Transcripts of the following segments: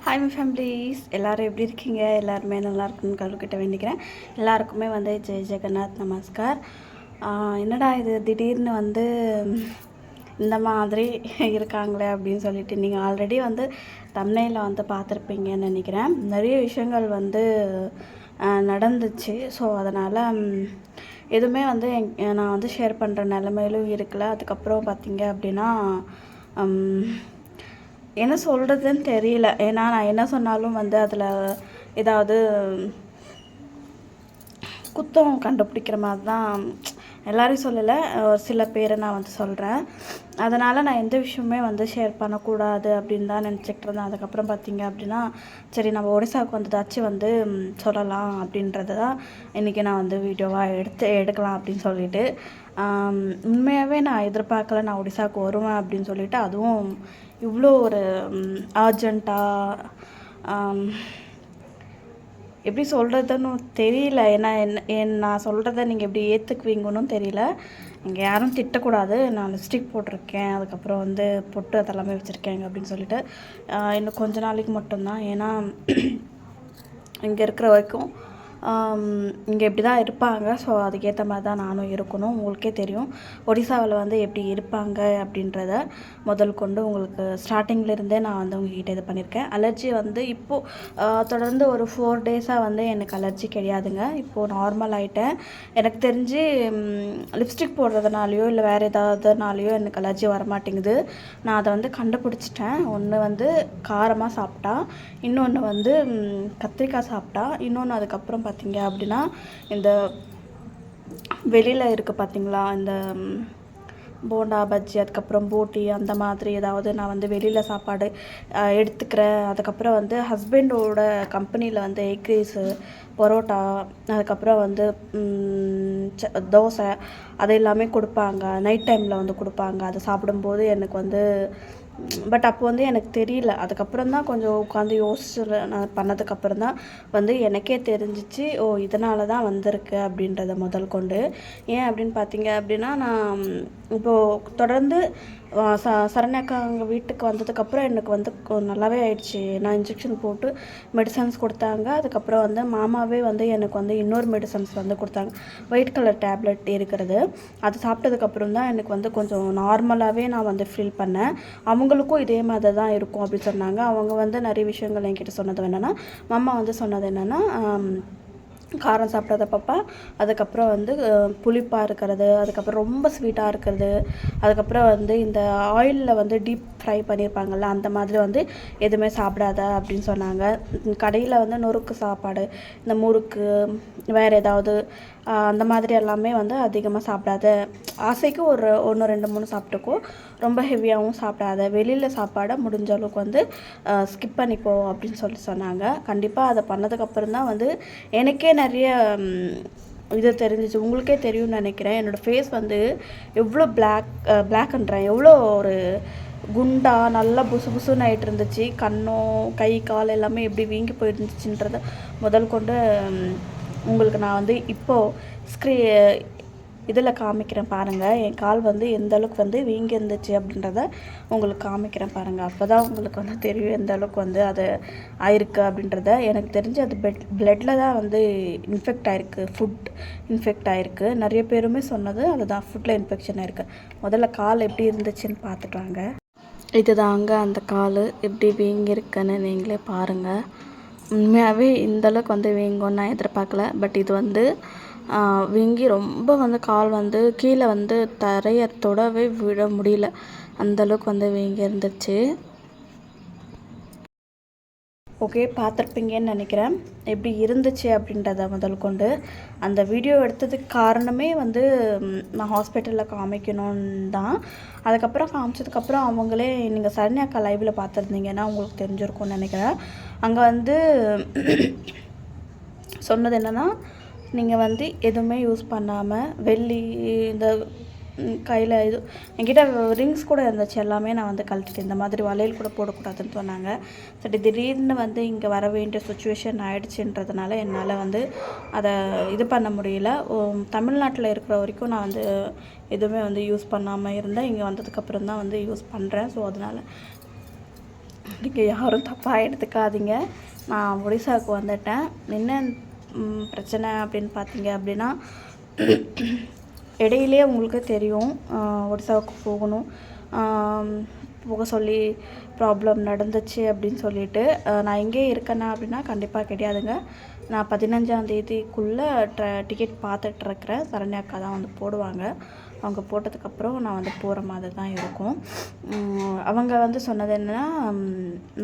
Hi my families, எல்லோரும் எப்படி இருக்கீங்க? எல்லாருமே நல்லா இருக்குன்னு கடவுள்கிட்ட வேண்டிக்கிறேன். எல்லாருக்குமே ஜெய் ஜெகநாத் நமஸ்கார். என்னடா இது திடீர்னு இந்த மாதிரி இருக்காங்களே அப்படின்னு சொல்லிட்டு நீங்கள் ஆல்ரெடி தம்ப்நெயிலில் பார்த்துருப்பீங்கன்னு நினைக்கிறேன். நிறைய விஷயங்கள் நடந்துச்சு. ஸோ அதனால் எதுவுமே நான் ஷேர் பண்ணுற நிலமையிலும் இருக்கல. அதுக்கப்புறம் பார்த்தீங்க அப்படின்னா என்ன சொல்கிறதுன்னு தெரியல. ஏன்னா நான் என்ன சொன்னாலும் அதில் ஏதாவது குத்தம் கண்டுபிடிக்கிற மாதிரி தான். எல்லோரையும் சொல்லலை, சில பேரை நான் சொல்கிறேன். அதனால் நான் எந்த விஷயமே ஷேர் பண்ணக்கூடாது அப்படின்னு தான் நினச்சிக்கிட்டு இருந்தேன். அதுக்கப்புறம் பார்த்திங்க அப்படின்னா சரி நம்ம ஒடிசாவுக்கு வந்ததாச்சும் சொல்லலாம் அப்படின்றது தான் இன்றைக்கி நான் வீடியோவாக எடுக்கலாம் அப்படின்னு சொல்லிட்டு. உண்மையாகவே நான் எதிர்பார்க்கல நான் ஒடிசாவுக்கு வருவேன் அப்படின்னு சொல்லிட்டு. அதுவும் இவ்வளோ ஒரு அர்ஜெண்ட்டாக எப்படி சொல்கிறதுன்னு தெரியல. ஏன்னா நான் சொல்கிறத நீங்கள் எப்படி ஏற்றுக்குவீங்கன்னு தெரியல. இங்கே யாரும் திட்டக்கூடாது. நான் லிப்ஸ்டிக் போட்டிருக்கேன், அதுக்கப்புறம் பொட்டு அதெல்லாமே வச்சுருக்கேங்க அப்படின்னு சொல்லிட்டு. இன்னும் கொஞ்ச நாளைக்கு மட்டும்தான். ஏன்னா இங்கே இருக்கிற வரைக்கும் இங்கே இப்படி தான் இருப்பாங்க. ஸோ அதுக்கேற்ற மாதிரி தான் நானும் இருக்கணும். உங்களுக்கே தெரியும் ஒடிசாவில் எப்படி இருப்பாங்க அப்படின்றத முதல் கொண்டு உங்களுக்கு ஸ்டார்டிங்லேருந்தே நான் உங்ககிட்ட இது பண்ணியிருக்கேன். அலர்ஜி இப்போது தொடர்ந்து ஒரு 4 டேஸாக எனக்கு அலர்ஜி கிடையாதுங்க. இப்போது நார்மல் ஆகிட்டேன். எனக்கு தெரிஞ்சு லிப்ஸ்டிக் போடுறதுனாலையோ இல்லை வேறு ஏதாவதுனாலையோ எனக்கு அலர்ஜி வரமாட்டேங்குது. நான் அதை கண்டுபிடிச்சிட்டேன். ஒன்று காரமாக சாப்பிட்டா, இன்னொன்று கத்திரிக்காய் சாப்பிட்டா, இன்னொன்று அதுக்கப்புறம் பார்த்தீங்க அப்படின்னா இந்த வெளியில் இருக்குது பார்த்தீங்களா, இந்த போண்டா பஜ்ஜி, அதுக்கப்புறம் போட்டி, அந்த மாதிரி ஏதாவது நான் வெளியில் சாப்பாடு எடுத்துக்கிறேன். அதுக்கப்புறம் ஹஸ்பண்டோட கம்பெனியில் எக் ரைஸு, பரோட்டா, அதுக்கப்புறம் தோசை அது எல்லாமே கொடுப்பாங்க. நைட் டைமில் கொடுப்பாங்க. அதை சாப்பிடும்போது எனக்கு பட் அப்போ எனக்கு தெரியல. அதுக்கப்புறம் தான் கொஞ்சம் உட்காந்து யோசிச்சு நான் பண்ணதுக்கப்புறம் தான் எனக்கே தெரிஞ்சிச்சு, ஓ இதனால தான் வந்திருக்கு அப்படின்றத முதல் கொண்டு. ஏன் அப்படின்னு பார்த்தீங்க அப்படின்னா, நான் இப்போது தொடர்ந்து சரண்யாக்கா அங்கே வீட்டுக்கு வந்ததுக்கப்புறம் எனக்கு நல்லாவே ஆயிடுச்சு. நான் இன்ஜெக்ஷன் போட்டு மெடிசன்ஸ் கொடுத்தாங்க. அதுக்கப்புறம் மாமாவே எனக்கு இன்னொரு மெடிசன்ஸ் கொடுத்தாங்க, ஒயிட் கலர் டேப்லெட் இருக்கிறது. அது சாப்பிட்டதுக்கப்புறம் தான் எனக்கு கொஞ்சம் நார்மலாகவே நான் ஃபீல் பண்ணேன். அவங்களுக்கும் இதே மாதிரி தான் இருக்கும் அப்படின்னு சொன்னாங்க. அவங்க நிறைய விஷயங்கள் என்கிட்ட சொன்னது என்னென்னா, மாமா சொன்னது என்னென்னா, காரம் சாப்பிடாத பாப்பா, அதுக்கப்புறம் புளிப்பாக இருக்கிறது, அதுக்கப்புறம் ரொம்ப ஸ்வீட்டாக இருக்கிறது, அதுக்கப்புறம் இந்த ஆயிலில் டீப் ஃப்ரை பண்ணியிருப்பாங்கள்ல அந்த மாதிரி எதுவுமே சாப்பிடாத அப்படின்னு சொன்னாங்க. கடையில் நொறுக்கு சாப்பாடு, இந்த முறுக்கு, வேறு ஏதாவது அந்த மாதிரி எல்லாமே அதிகமாக சாப்பிடாத. ஆசைக்கு ஒரு 1 2 3 சாப்பிட்டுக்கோ, ரொம்ப ஹெவியாகவும் சாப்பிடாத. வெளியில் சாப்பாடை முடிஞ்ச அளவுக்கு ஸ்கிப் பண்ணிப்போ அப்படின்னு சொன்னாங்க. கண்டிப்பாக அதை பண்ணதுக்கப்புறம் தான் எனக்கே நிறைய இது தெரிஞ்சிச்சு. உங்களுக்கே தெரியும்னு நினைக்கிறேன். என்னோடய ஃபேஸ் எவ்வளோ பிளாக்ன்றேன், எவ்வளோ ஒரு குண்டா நல்லா புசு புசுன்னு ஆகிட்டு இருந்துச்சு. கண்ணம், கை, கால் எல்லாமே எப்படி வீங்கி போயிருந்துச்சுன்றத முதல் கொண்டு உங்களுக்கு நான் இப்போது இதில் காமிக்கிறேன் பாருங்கள். என் கால் எந்த அளவுக்கு வீங்கி இருந்துச்சு அப்படின்றத உங்களுக்கு காமிக்கிறேன் பாருங்கள். அப்போ தான் உங்களுக்கு தெரியும் எந்த அளவுக்கு அது ஆயிருக்கு அப்படின்றத. எனக்கு தெரிஞ்சு அது பிளட்டில் தான் இன்ஃபெக்ட் ஆகிருக்கு, ஃபுட் இன்ஃபெக்ட் ஆகிருக்கு. நிறைய பேருமே சொன்னது அதுதான், ஃபுட்டில் இன்ஃபெக்ஷன் ஆகிருக்கு. முதல்ல கால் எப்படி இருந்துச்சுன்னு பார்த்துட்டு வாங்க. இதுதாங்க அந்த கால் எப்படி வீங்கிருக்குன்னு நீங்களே பாருங்கள். உண்மையாகவே இந்தளவுக்கு வீங்கும்னு நான் எதிர்பார்க்கல. பட் இது வீங்கி ரொம்ப கால் கீழே தரையை தொடவே விட முடியல, அந்தளவுக்கு வீங்கி இருந்துச்சு. ஓகே, பார்த்துருப்பீங்கன்னு நினைக்கிறேன் எப்படி இருந்துச்சு அப்படின்றத முதல் கொண்டு. அந்த வீடியோ எடுத்ததுக்கு காரணமே நான் ஹாஸ்பிட்டலில் காமிக்கணுன்னு தான். அதுக்கப்புறம் காமிச்சதுக்கப்புறம் அவங்களே, நீங்கள் சரண்யாக்கா லைவில் பார்த்துருந்தீங்கன்னா உங்களுக்கு தெரிஞ்சிருக்கும்னு நினைக்கிறேன். அங்கே சொன்னது என்னென்னா, நீங்கள் எதுவுமே யூஸ் பண்ணாமல் வெள்ளி, இந்த கையில் இது என்கிட்ட ரிங்ஸ் கூட இருந்துச்சு, எல்லாமே நான் கழட்டிட்டு இந்த மாதிரி வளையல் கூட போடக்கூடாதுன்னு சொன்னாங்க. சரி, திடீர்னு இங்கே வர வேண்டிய சுச்சுவேஷன் ஆகிடுச்சின்றதுனால என்னால் அதை இது பண்ண முடியல. தமிழ்நாட்டில் இருக்கிற வரைக்கும் நான் எதுவுமே யூஸ் பண்ணாமல் இருந்தேன். இங்கே வந்ததுக்கப்புறம் தான் யூஸ் பண்ணுறேன். ஸோ அதனால் நீங்கள் யாரும் தப்பாக எடுத்துக்காதீங்க. நான் ஒடிசாவுக்கு வந்துட்டேன். என்ன பிரச்சனை அப்படின்னு பார்த்தீங்க அப்படின்னா, இடையிலே உங்களுக்கு தெரியும் ஒடிசாவுக்கு போகணும் போக சொல்லி ப்ராப்ளம் நடந்துச்சு அப்படின்னு சொல்லிட்டு. நான் எங்கே இருக்கேன்னா அப்படின்னா கண்டிப்பாக கிடையாதுங்க. நான் 15ஆந்தேதிக்குள்ளே டிக்கெட் பார்த்துட்ருக்குறேன். சரண்யா அக்கா தான் வந்து போடுவாங்க. அவங்க போட்டதுக்கப்புறம் நான் வந்து போகிற மாதிரி தான் இருக்கும். அவங்க வந்து சொன்னது என்னென்னா,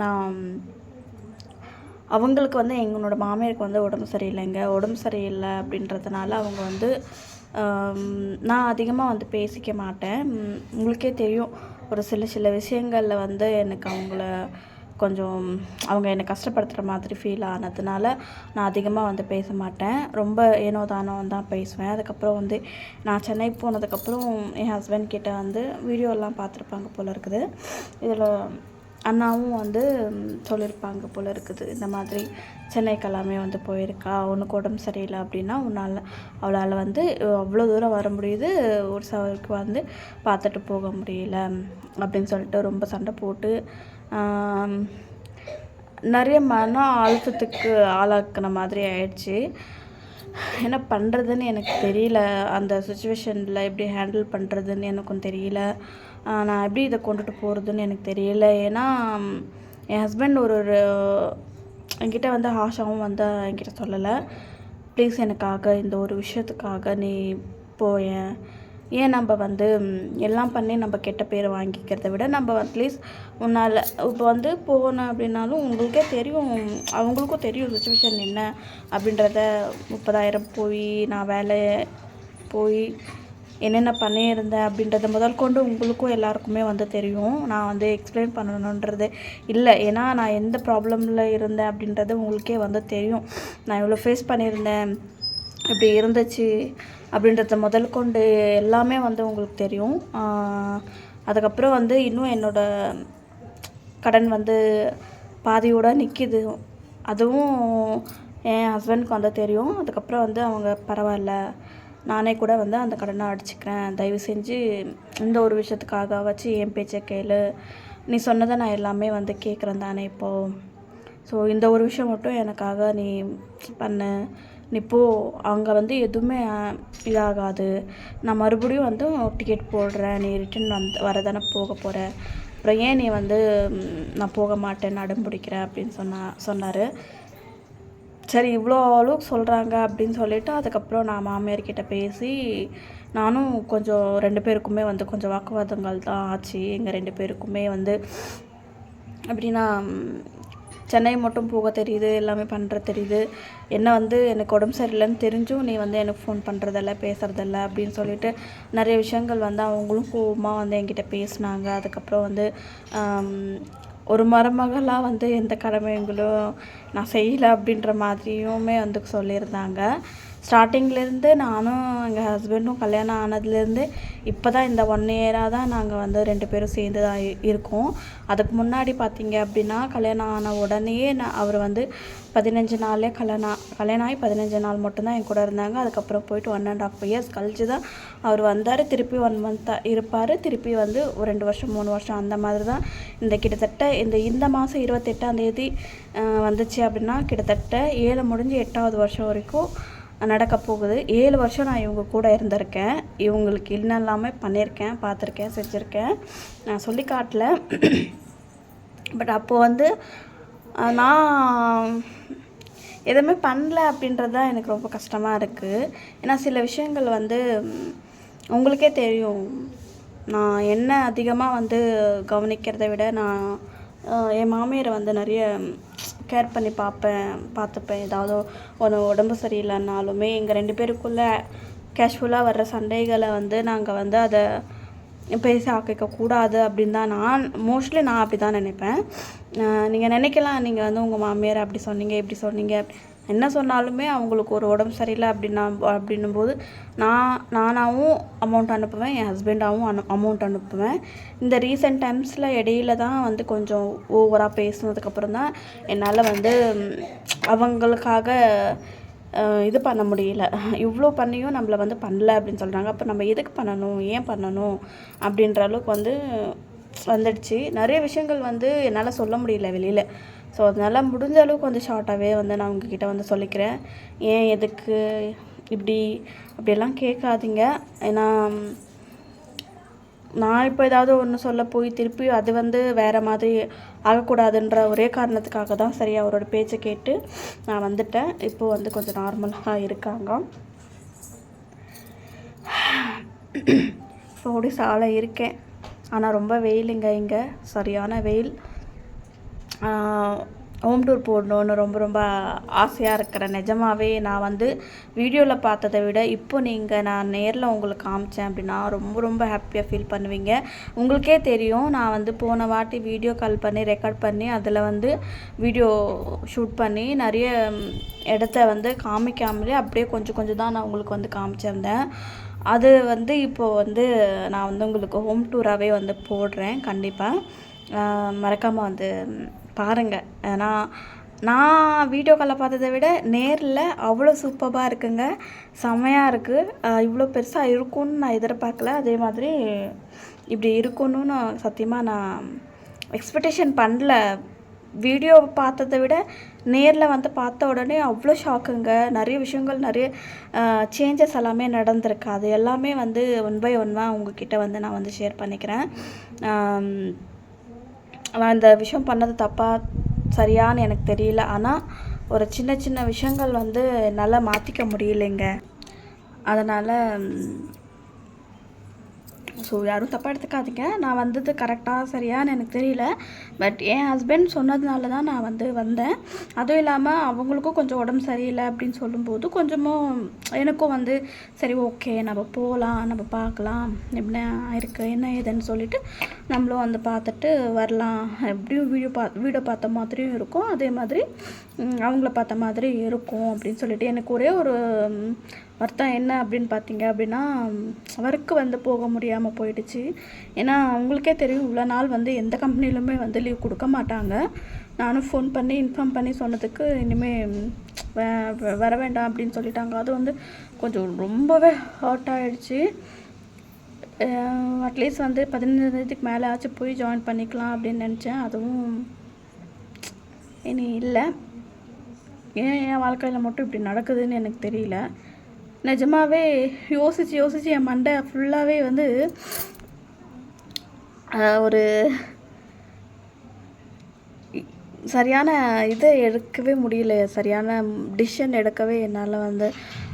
நான் அவங்களுக்கு வந்து என்னோடய மாமியாருக்கு வந்து உடம்பு சரியில்லைங்க. உடம்பு சரியில்லை அப்படின்றதுனால அவங்க வந்து நான் அதிகமாக வந்து பேசிக்க மாட்டேன். உங்களுக்கே தெரியும், ஒரு சில விஷயங்களில் வந்து எனக்கு அவங்கள கொஞ்சம் அவங்க என்னை கஷ்டப்படுத்துகிற மாதிரி ஃபீல் ஆனதுனால நான் அதிகமாக வந்து பேச மாட்டேன். ரொம்ப ஏனோ தானோ தான் பேசுவேன். அதுக்கப்புறம் வந்து நான் சென்னை போனதுக்கப்புறம் என் ஹஸ்பண்ட் கிட்ட வந்து வீடியோலாம் பார்த்துருப்பாங்க போல் இருக்குது. இதில் அண்ணாவும் வந்து சொல்லியிருப்பாங்க போல் இருக்குது, இந்த மாதிரி சென்னைக்கு எல்லாமே வந்து போயிருக்கா, உனக்கு உடம்பு சரியில்லை அப்படின்னா அவளால் வந்து அவ்வளோ தூரம் வர முடியுது, ஒரு சவருக்கு வந்து பார்த்துட்டு போக முடியல அப்படின்னு சொல்லிட்டு ரொம்ப சண்டை போட்டு நிறைய மன அழுத்தத்துக்கு ஆளாக்குன மாதிரி ஆயிடுச்சு. என்ன பண்ணுறதுன்னு எனக்கு தெரியல. அந்த சுச்சுவேஷனில் எப்படி ஹேண்டில் பண்ணுறதுன்னு எனக்கும் தெரியல. நான் எப்படி இதை கொண்டுட்டு போகிறதுன்னு எனக்கு தெரியல. ஏன்னா என் ஹஸ்பண்ட் என்கிட்ட வந்து ஹாஷாவும் வந்து என்கிட்ட சொல்லலை, ப்ளீஸ் எனக்காக இந்த ஒரு விஷயத்துக்காக நீ போயேன். ஏன் நம்ம வந்து எல்லாம் பண்ணி நம்ம கெட்ட பேர் வாங்கிக்கிறத விட நம்ம அட்லீஸ்ட் உன்னால் இப்போ வந்து போனேன் அப்படின்னாலும் உங்களுக்கே தெரியும், அவங்களுக்கும் தெரியும் சுச்சுவேஷன் என்ன அப்படின்றத. 30,000 போய் நான் வேலை போய் என்னென்ன பண்ணியிருந்தேன் அப்படின்றத முதல் கொண்டு உங்களுக்கும் எல்லாருக்குமே வந்து தெரியும். நான் வந்து எக்ஸ்பிளைன் பண்ணணுன்றது இல்லை, ஏன்னா நான் எந்த ப்ராப்ளமில் இருந்தேன் அப்படின்றது உங்களுக்கே வந்து தெரியும். நான் இவ்வளோ ஃபேஸ் பண்ணியிருந்தேன், இப்படி இருந்துச்சு அப்படின்றத முதல் கொண்டு எல்லாமே வந்து உங்களுக்கு தெரியும். அதுக்கப்புறம் வந்து இன்னும் என்னோடய கடன் வந்து பாதியோடு நிற்கிது. அதுவும் என் ஹஸ்பண்டுக்கு வந்து தெரியும். அதுக்கப்புறம் வந்து அவங்க பரவாயில்ல, நானே கூட வந்து அந்த கடனை அடிச்சுக்கிறேன், தயவு செஞ்சு இந்த ஒரு விஷயத்துக்காக வச்சு என் பேச்சை கேளு, நீ சொன்னதை நான் எல்லாமே வந்து கேட்குறேன் தானே இப்போது, ஸோ இந்த ஒரு விஷயம் மட்டும் எனக்காக நீ பண்ணு, நீ போ, அங்கே வந்து எதுவுமே இதாகாது, நான் மறுபடியும் வந்து டிக்கெட் போடுறேன், நீ ரிட்டன் வரதானே போக போகிற, அப்புறம் ஏன் நீ வந்து நான் போக மாட்டேன்னு அடம் பிடிக்கிறேன் அப்படின்னு சொன்னார். சரி இவ்வளோ அளவுக்கு சொல்கிறாங்க அப்படின்னு சொல்லிவிட்டு அதுக்கப்புறம் நான் மாமியார்கிட்ட பேசி நானும் கொஞ்சம் 2 பேருக்குமே வந்து கொஞ்சம் வாக்குவாதங்கள் தான் ஆச்சு. எங்கள் 2 பேருக்குமே வந்து எப்படின்னா, சென்னை மட்டும் போக தெரியுது, எல்லாமே பண்ணுற தெரியுது, என்ன வந்து எனக்கு உடம்பு சரியில்லைன்னு தெரிஞ்சும் நீ வந்து எனக்கு ஃபோன் பண்ணுறதில்ல, பேசுகிறதில்ல அப்படின்னு சொல்லிட்டு நிறைய விஷயங்கள் வந்து அவங்களும் கோவமாக வந்து என்கிட்ட பேசினாங்க. அதுக்கப்புறம் வந்து ஒரு மருமகளாக வந்து எந்த கடமைகளும் நான் செய்யலை அப்படின்ற மாதிரியுமே வந்து சொல்லியிருந்தாங்க. ஸ்டார்டிங்லேருந்து நானும் எங்கள் ஹஸ்பண்டும் கல்யாணம் ஆனதுலேருந்து இப்போ தான் இந்த 1 இயராக தான் நாங்கள் வந்து 2 பேரும் சேர்ந்து தான் இருக்கோம். அதுக்கு முன்னாடி பார்த்தீங்க அப்படின்னா கல்யாணம் ஆன உடனேயே அவர் வந்து 15 நாள்லேயே கல்யாணம் ஆகி 15 நாள் மட்டும்தான் என் கூட இருந்தாங்க. அதுக்கப்புறம் போயிட்டு 1.5 years கழிச்சு தான் அவர் வந்தார். திருப்பி 1 month இருப்பார், திருப்பி வந்து ஒரு 2 வருஷம் 3 வருஷம் அந்த மாதிரி தான். கிட்டத்தட்ட இந்த மாதம் 28ஆந்தேதி வந்துச்சு அப்படின்னா கிட்டத்தட்ட 7 முடிஞ்சு 8வது வருஷம் வரைக்கும் நடக்க போகுது. 7 வருஷம் நான் இவங்க கூட இருந்திருக்கேன். இவங்களுக்கு என்னெல்லாமே பண்ணியிருக்கேன், பார்த்துருக்கேன், செஞ்சுருக்கேன், நான் சொல்லி காட்டல. பட் அப்போது வந்து நான் எதுவுமே பண்ணல அப்படின்றது தான் எனக்கு ரொம்ப கஷ்டமாக இருக்குது. ஏன்னா சில விஷயங்கள் வந்து உங்களுக்கே தெரியும், நான் என்ன அதிகமாக வந்து கவனிக்கிறத விட நான் என் மாமியாரை வந்து நிறைய கேர் பண்ணி பார்த்துப்பேன். ஏதாவது உடம்பு சரியில்லைன்னாலுமே எங்கள் 2 பேருக்குள்ளே கேஷுவலாக வர்ற சண்டைகளை வந்து நாங்கள் வந்து அதை பேசி ஆக்கிக்கக்கூடாது அப்படின்னு தான் நான் அப்படி தான் நினைப்பேன். நீங்கள் நினைக்கலாம், நீங்கள் வந்து உங்கள் மாமியார் அப்படி சொன்னீங்க இப்படி சொன்னீங்க, என்ன சொன்னாலுமே அவங்களுக்கு ஒரு உடம்பு சரியில்லை அப்படின்னும்போது நானாகவும் அமௌண்ட் அனுப்புவேன், என் ஹஸ்பண்டாகவும் அமௌண்ட் அனுப்புவேன். இந்த ரீசெண்ட் டைம்ஸில் இடையில தான் வந்து கொஞ்சம் ஓவராக பேசுனதுக்கப்புறம் தான் என்னால் வந்து அவங்களுக்காக இது பண்ண முடியல. இவ்வளோ பண்ணியும் நம்மளை வந்து பண்ணல அப்படின்னு சொல்கிறாங்க, அப்போ நம்ம எதுக்கு பண்ணணும், ஏன் பண்ணணும் அப்படின்ற அளவுக்கு வந்து வந்துடுச்சு. நிறைய விஷயங்கள் வந்து என்னால் சொல்ல முடியல வெளியில். ஸோ அதனால் முடிஞ்ச அளவுக்கு வந்து ஷார்ட்டாகவே வந்து நான் உங்ககிட்ட வந்து சொல்லிக்கிறேன். ஏன் எதுக்கு இப்படி அப்படியெல்லாம் கேட்காதீங்க. ஏன்னா நான் இப்போ ஏதாவது ஒன்று சொல்ல போய் திருப்பி அது வந்து வேறு மாதிரி ஆகக்கூடாதுன்ற ஒரே காரணத்துக்காக தான் சரி அவரோட பேச்சை கேட்டு நான் வந்துட்டேன். இப்போது வந்து கொஞ்சம் நார்மலாக இருக்காங்க. இப்போ ஒடிசால இருக்கேன். ஆனால் ரொம்ப வெயிலுங்க இங்கே, சரியான வெயில். ஹோம் டூர் போடணுன்னு ரொம்ப ரொம்ப ஆசையாக இருக்கிறேன். நிஜமாகவே நான் வந்து வீடியோவில் பார்த்ததை விட இப்போ நான் நேரில் உங்களுக்கு காமிச்சேன் அப்படின்னா ரொம்ப ரொம்ப ஹாப்பியாக ஃபீல் பண்ணுவீங்க. உங்களுக்கே தெரியும், நான் வந்து போன வாட்டி வீடியோ கால் பண்ணி ரெக்கார்ட் பண்ணி அதில் வந்து வீடியோ ஷூட் பண்ணி நிறைய இடத்த வந்து காமிக்காமலே அப்படியே கொஞ்சம் கொஞ்சம் தான் நான் உங்களுக்கு வந்து காமிச்சிருந்தேன். அது வந்து இப்போது வந்து நான் வந்து உங்களுக்கு ஹோம் டூராகவே வந்து போடுறேன். கண்டிப்பாக மறக்காமல் வந்து பாருங்கள். ஏன்னா நான் வீடியோ காலில் பார்த்ததை விட நேரில் அவ்வளோ சூப்பராக இருக்குங்க, செம்மையாக இருக்குது. இவ்வளோ பெருசாக இருக்கும்னு நான் எதிர்பார்க்கல. அதே மாதிரி இப்படி இருக்கணும்னு சத்தியமாக நான் எக்ஸ்பெக்டேஷன் பண்ணல. வீடியோ பார்த்ததை விட நேரில் வந்து பார்த்த உடனே அவ்வளோ ஷாக்குங்க. நிறைய விஷயங்கள், நிறைய சேஞ்சஸ் எல்லாமே நடந்திருக்கு. அது எல்லாமே வந்து ஒன் பை ஒன்னாக உங்ககிட்ட வந்து நான் வந்து ஷேர் பண்ணிக்கிறேன். நான் இந்த விஷயம் பண்ணது தப்பாக சரியான்னு எனக்கு தெரியல. ஆனால் ஒரு சின்ன சின்ன விஷயங்கள் வந்து என்னால் மாற்றிக்க முடியலைங்க. அதனால் ஸோ யாரும் தப்பாக எடுத்துக்காதீங்க. நான் வந்தது கரெக்டாக சரியான்னு எனக்கு தெரியல. பட் என் ஹஸ்பண்ட் சொன்னதுனால தான் நான் வந்து வந்தேன். அதுவும் இல்லாமல் அவங்களுக்கும் கொஞ்சம் உடம்பு சரியில்லை அப்படின்னு சொல்லும்போது கொஞ்சமும் எனக்கும் வந்து சரி ஓகே நம்ம போகலாம், நம்ம பார்க்கலாம் என்ன இருக்குது என்ன ஏதுன்னு சொல்லிவிட்டு நம்மளும் வந்து பார்த்துட்டு வரலாம். எப்படியும் வீடியோ பார்த்த மாதிரியும் இருக்கும், அதே மாதிரி அவங்கள பார்த்த மாதிரி இருக்கும் அப்படின்னு சொல்லிட்டு எனக்கு ஒரே ஒரு வருத்தம் என்ன அப்படின்னு பார்த்தீங்க அப்படின்னா ஒர்க்கு வந்து போக முடியாமல் போயிடுச்சு. ஏன்னா அவங்களுக்கே தெரியும் இவ்வளோ நாள் வந்து எந்த கம்பெனிலுமே வந்து லீவ் கொடுக்க மாட்டாங்க. நானும் ஃபோன் பண்ணி இன்ஃபார்ம் பண்ணி சொன்னதுக்கு இனிமேல் வர வேண்டாம் அப்படின்னு சொல்லிட்டாங்க. அது வந்து கொஞ்சம் ரொம்பவே ஹர்ட் ஆகிடுச்சு. அட்லீஸ்ட் வந்து 15 மேலே ஆச்சு போய் ஜாயின் பண்ணிக்கலாம் அப்படின்னு நினச்சேன். அதுவும் இனி இல்லை. ஏன் என் வாழ்க்கையில் மட்டும் இப்படி நடக்குதுன்னு எனக்கு தெரியல. நிஜமாகவே யோசித்து என் மண்டை ஃபுல்லாகவே வந்து ஒரு சரியான இதை எடுக்கவே முடியல, சரியான டிசிஷன் எடுக்கவே என்னால் வந்து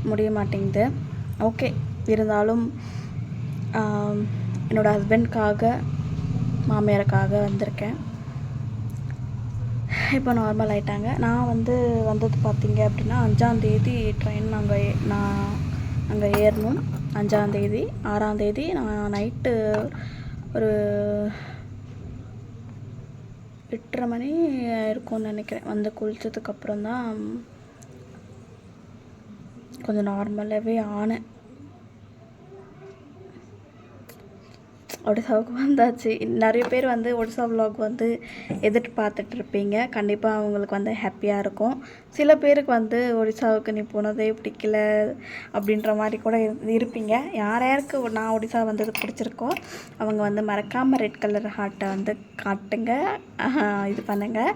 முடிய மாட்டேங்குது. ஓகே, இருந்தாலும் என்னோடய ஹஸ்பண்ட்காக மாமியாருக்காக வந்திருக்கேன். இப்போ நார்மல் ஆகிட்டாங்க. நான் வந்து வந்தது பார்த்திங்க அப்படின்னா 5ஆந்தேதி ட்ரெயின் நாங்கள் ஏறணும். 5ஆந்தேதி 6ஆந்தேதி நான் நைட்டு ஒரு 8:30 மணி இருக்கும்னு நினைக்கிறேன். வந்து குளித்ததுக்கப்புறம் தான் கொஞ்சம் நார்மலாகவே ஆனேன். ஒடிசாவுக்கு வந்தாச்சு. நிறைய பேர் வந்து ஒடிசா விலாக் வந்து பார்த்துட்ருப்பீங்க. கண்டிப்பாக அவங்களுக்கு வந்து ஹாப்பியாக இருக்கும். சில பேருக்கு வந்து ஒடிசாவுக்கு நீ போனதே பிடிக்கல அப்படின்ற மாதிரி கூட இருப்பீங்க. யாருக்கு நான் ஒடிசா வந்தது பிடிச்சிருக்கோ அவங்க வந்து மறக்காமல் ரெட் கலர் ஹார்ட்டை வந்து காட்டுங்க, இது பண்ணுங்கள்.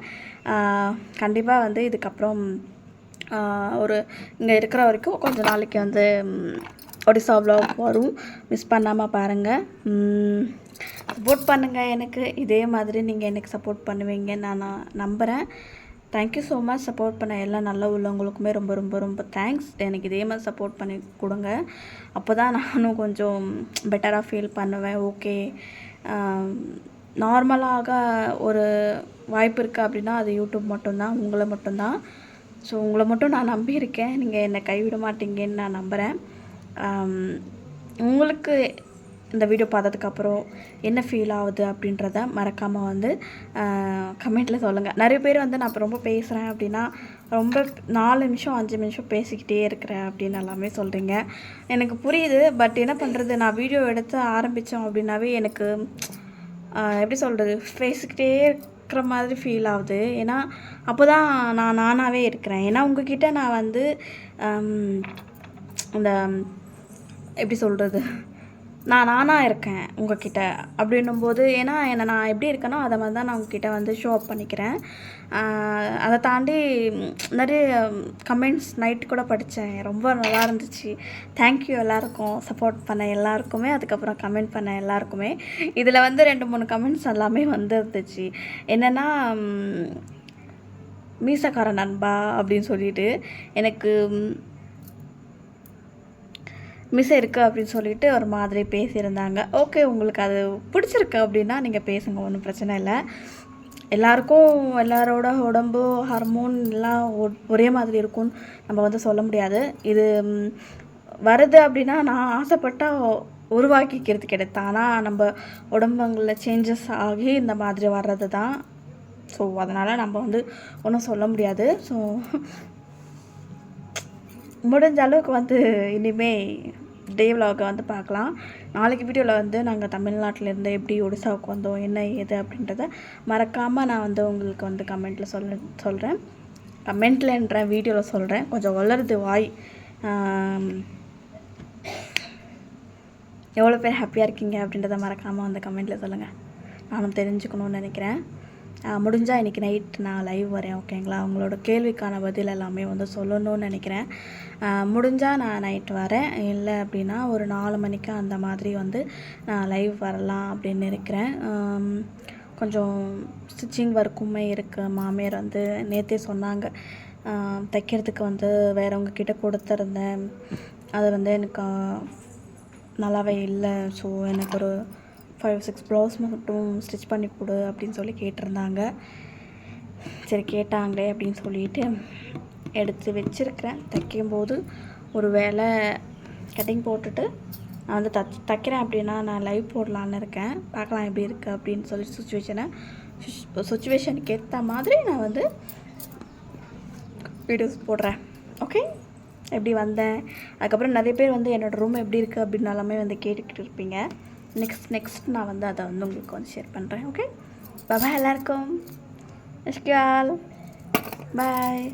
கண்டிப்பாக வந்து இதுக்கப்புறம் ஒரு இங்கே இருக்கிற வரைக்கும் கொஞ்சம் நாளைக்கு வந்து ஒடிசா விலாக் வரும். மிஸ் பண்ணாமல் பாருங்கள். சப்போர்ட் பண்ணுங்கள் எனக்கு. இதே மாதிரி நீங்கள் எனக்கு சப்போர்ட் பண்ணுவீங்கன்னு நான் நம்புகிறேன். Thank you so much. சப்போர்ட் பண்ண எல்லாம் நல்ல உள்ளவங்களுக்குமே ரொம்ப ரொம்ப ரொம்ப தேங்க்ஸ். எனக்கு இதே மாதிரி சப்போர்ட் பண்ணி கொடுங்க. அப்போ தான் நானும் கொஞ்சம் பெட்டராக ஃபீல் பண்ணுவேன். ஓகே, நார்மலாக ஒரு வாய்ப்பு இருக்குது அப்படின்னா அது யூடியூப் மட்டும்தான், உங்களை மட்டும்தான். ஸோ உங்களை மட்டும் நான் நம்பியிருக்கேன். நீங்கள் என்னை கைவிட மாட்டீங்கன்னு நான் நம்புகிறேன். உங்களுக்கு இந்த வீடியோ பார்த்ததுக்கப்புறம் என்ன ஃபீல் ஆகுது அப்படின்றத மறக்காமல் வந்து கமெண்ட்டில் சொல்லுங்கள். நிறைய பேர் வந்து நான் இப்போ ரொம்ப பேசுகிறேன் அப்படின்னா ரொம்ப 4 நிமிஷம் 5 நிமிஷம் பேசிக்கிட்டே இருக்கிறேன் அப்படின்னு எல்லாமே சொல்கிறீங்க. எனக்கு புரியுது. பட் என்ன பண்ணுறது, நான் வீடியோ எடுத்து ஆரம்பித்தோம் அப்படின்னாவே எனக்கு எப்படி சொல்கிறது, பேசிக்கிட்டே இருக்கிற மாதிரி ஃபீல் ஆகுது. ஏன்னா அப்போ தான் நான் நானாகவே இருக்கிறேன். ஏன்னா உங்ககிட்ட நான் வந்து இந்த எப்படி சொல்கிறது, நான் நானாக இருக்கேன் உங்ககிட்ட அப்படின்னும்போது, ஏன்னா நான் எப்படி இருக்கேனோ அதை மாதிரி தான் நான் உங்ககிட்ட வந்து ஷோ அப் பண்ணிக்கிறேன். அதை தாண்டி நிறைய கமெண்ட்ஸ் நைட்டு கூட படித்தேன். ரொம்ப நல்லா இருந்துச்சு. தேங்க்யூ எல்லாருக்கும், சப்போர்ட் பண்ண எல்லாருக்குமே, அதுக்கப்புறம் கமெண்ட் பண்ண எல்லாருக்குமே. இதில் வந்து 2, 3 கமெண்ட்ஸ் எல்லாமே வந்துருந்துச்சு. என்னென்னா, மீசக்கார நண்பா அப்படின்னு சொல்லிட்டு எனக்கு மிஸ் இருக்குது அப்படின்னு சொல்லிட்டு ஒரு மாதிரி பேசியிருந்தாங்க. ஓகே, உங்களுக்கு அது பிடிச்சிருக்கு அப்படின்னா நீங்கள் பேசுங்க, ஒன்றும் பிரச்சனை இல்லை. எல்லாருக்கும் எல்லாரோட உடம்பு ஹார்மோன் எல்லாம் ஒரே மாதிரி இருக்கும்னு நம்ம வந்து சொல்ல முடியாது. இது வருது அப்படின்னா நான் ஆசைப்பட்டால் உருவாக்கிக்கிறது கிடையாது. ஆனால் நம்ம உடம்புங்களில் சேஞ்சஸ் ஆகி இந்த மாதிரி வர்றது தான். ஸோ அதனால் நம்ம வந்து ஒன்றும் சொல்ல முடியாது. ஸோ முடிஞ்ச அளவுக்கு வந்து இனிமேல் டே விலாகை வந்து பார்க்கலாம். நாளைக்கு வீடியோவில் வந்து நாங்கள் தமிழ்நாட்டிலேருந்து எப்படி ஒடிசாவுக்கு வந்தோம், என்ன ஏது அப்படின்றத மறக்காமல் நான் வந்து உங்களுக்கு வந்து கமெண்ட்டில் சொல்கிறேன். கமெண்ட்லன்ற வீடியோவில் சொல்கிறேன். கொஞ்சம் வளருது வாய். எவ்வளோ பேர் ஹாப்பியாக இருக்கீங்க அப்படின்றத மறக்காமல் வந்து கமெண்ட்டில் சொல்லுங்கள். நானும் தெரிஞ்சுக்கணுன்னு நினைக்கிறேன். முடிஞ்சால் இன்றைக்கி நைட் நான் லைவ் வரேன், ஓகேங்களா? அவங்களோட கேள்விக்கான பதில் எல்லாமே வந்து சொல்லணும்னு நினைக்கிறேன். முடிஞ்சால் நான் நைட் வரேன். இல்லை அப்படின்னா ஒரு 4 மணிக்கு அந்த மாதிரி வந்து நான் லைவ் வரலாம் அப்படின்னு இருக்கிறேன். கொஞ்சம் ஸ்டிச்சிங் ஒர்க்குமே இருக்குது. மாமியார் வந்து நேற்றே சொன்னாங்க, தைக்கிறதுக்கு வந்து வேறவங்கக்கிட்ட கொடுத்துருந்தேன், அது வந்து எனக்கு நல்லாவே இல்லை. ஸோ எனக்கு ஒரு 5-6 ப்ளவுஸ் மட்டும் ஸ்டிச் பண்ணி கொடு அப்படின்னு சொல்லி கேட்டிருந்தாங்க. சரி, கேட்டாங்களே அப்படின்னு சொல்லிட்டு எடுத்து வச்சுருக்கிறேன். தைக்கும்போது ஒரு வேளை கட்டிங் போட்டுட்டு நான் வந்து தைக்கிறேன் அப்படின்னா நான் லைவ் போடலான்னு இருக்கேன். பார்க்கலாம் எப்படி இருக்குது அப்படின்னு சொல்லி சுச்சுவேஷனுக்கு ஏற்ற மாதிரி நான் வந்து வீடியோஸ் போடுறேன். ஓகே, எப்படி வந்தேன், அதுக்கப்புறம் நிறைய பேர் வந்து என்னோடய ரூம் எப்படி இருக்குது அப்படின்னாலுமே வந்து கேட்டுக்கிட்டு இருப்பீங்க. நெக்ஸ்ட் நான் வந்து அதை வந்து உங்களுக்கு வந்து ஷேர் பண்ணுறேன். ஓகே, பாய் எல்லாருக்கும். பாய்.